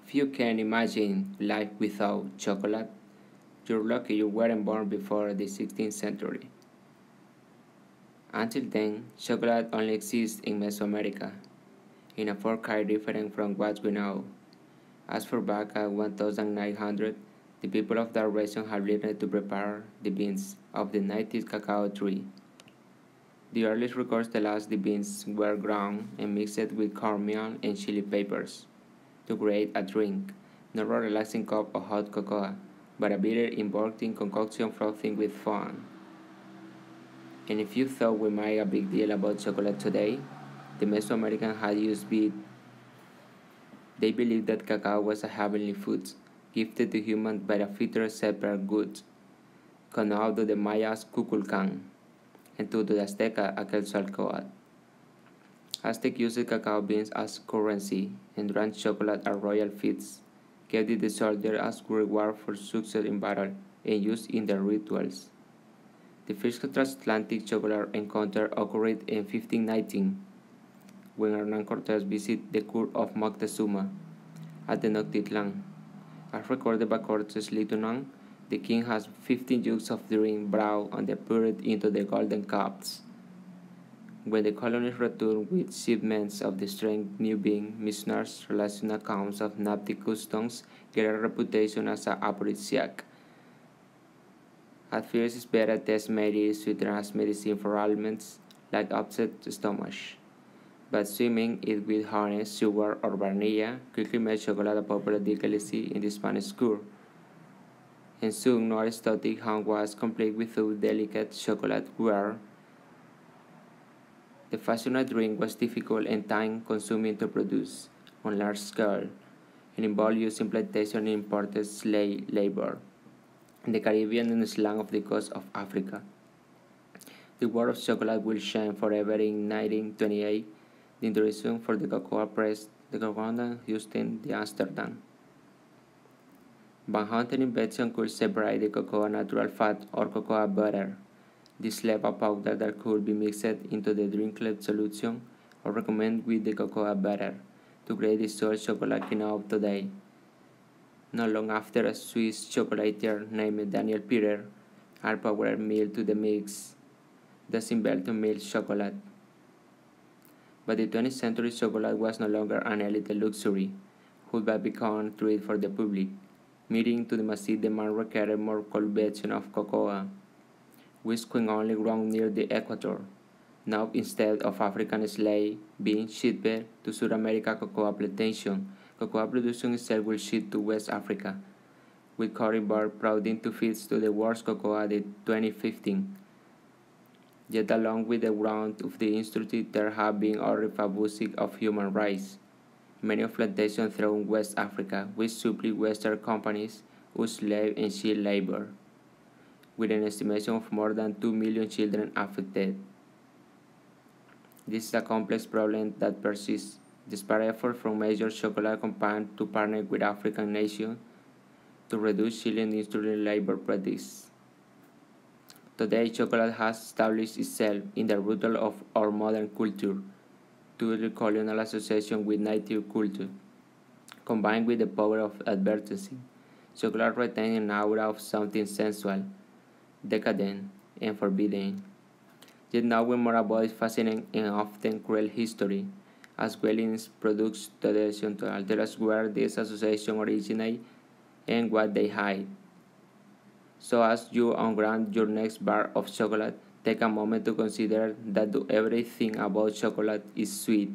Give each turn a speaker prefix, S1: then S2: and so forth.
S1: If you can imagine life without chocolate, you're lucky you weren't born before the 16th century. Until then, chocolate only exists in Mesoamerica, in a form quite different from what we know. As for back at 1900, the people of that region had learned to prepare the beans of the native cacao tree. The earliest records tell us the beans were ground and mixed with cornmeal and chili peppers to create a drink, not a relaxing cup of hot cocoa, but a bitter, involving concoction frothing with foam. And if you thought we made a big deal about chocolate today, the Mesoamerican had used it. They believed that cacao was a heavenly food, gifted to humans by a future separate good, known to the Mayas Kukulkan, and to the Azteca Aquetzalcoatl. Aztec used cacao beans as currency and drank chocolate at royal feasts, gave it the soldier as reward for success in battle, and used in their rituals. The first transatlantic chocolate encounter occurred in 1519, when Hernán Cortés visited the court of Moctezuma at Tenochtitlan. As recorded by Cortés' lieutenant, the king has 15 jugs of drink brought and poured into the golden cups. When the colonists returned with shipments of the strange new bean, missionaries relating accounts of native customs get a reputation as an aphrodisiac. At first, it's better test made it sweetened as medicine for ailments like upset stomach. But swimming it with honey, sugar, or vanilla quickly made chocolate a popular delicacy in the Spanish court. And soon no Aristotic home was complete without delicate chocolate ware. The fashionable drink was difficult and time-consuming to produce on large scale, and involved using plantation and imported slave labor in the Caribbean and slang of the coast of Africa. The world of chocolate will shine forever in 1928, the introduction for the cocoa press, the Cocoa Houston, the Amsterdam. Van Houten invention could separate the cocoa natural fat or cocoa butter. This left a powder that could be mixed into the drinkable solution or recommended with the cocoa butter to create the soft chocolate we know of today. Not long after, a Swiss chocolatier named Daniel Peter added powdered milk to the mix, thus inventing milk chocolate. But the 20th century chocolate was no longer an elite luxury, who had become a treat for the public, meeting to the massive demand required more cultivation of cocoa, which could only grow near the equator. Now, instead of African slave being shipped to South America cocoa plantation, cocoa production itself will ship to West Africa, with Cory Bird prouding to feed to the world's cocoa at 2015. Yet along with the growth of the industry, there have been other abuses of human rights. Many of plantations throughout West Africa, which supply Western companies, use slave and child labor, with an estimation of more than 2 million children affected. This is a complex problem that persists, despite efforts from major chocolate companies to partner with African nations to reduce child industrial labor practices. Today, chocolate has established itself in the root of our modern culture due to the colonial association with native culture. Combined with the power of advertising, chocolate retains an aura of something sensual, decadent, and forbidden. Yet knowing more about its fascinating and often cruel history, as well as its products tradition to tell us where this association originates and what they hide. So as you unwrap your next bar of chocolate, take a moment to consider that everything about chocolate is sweet.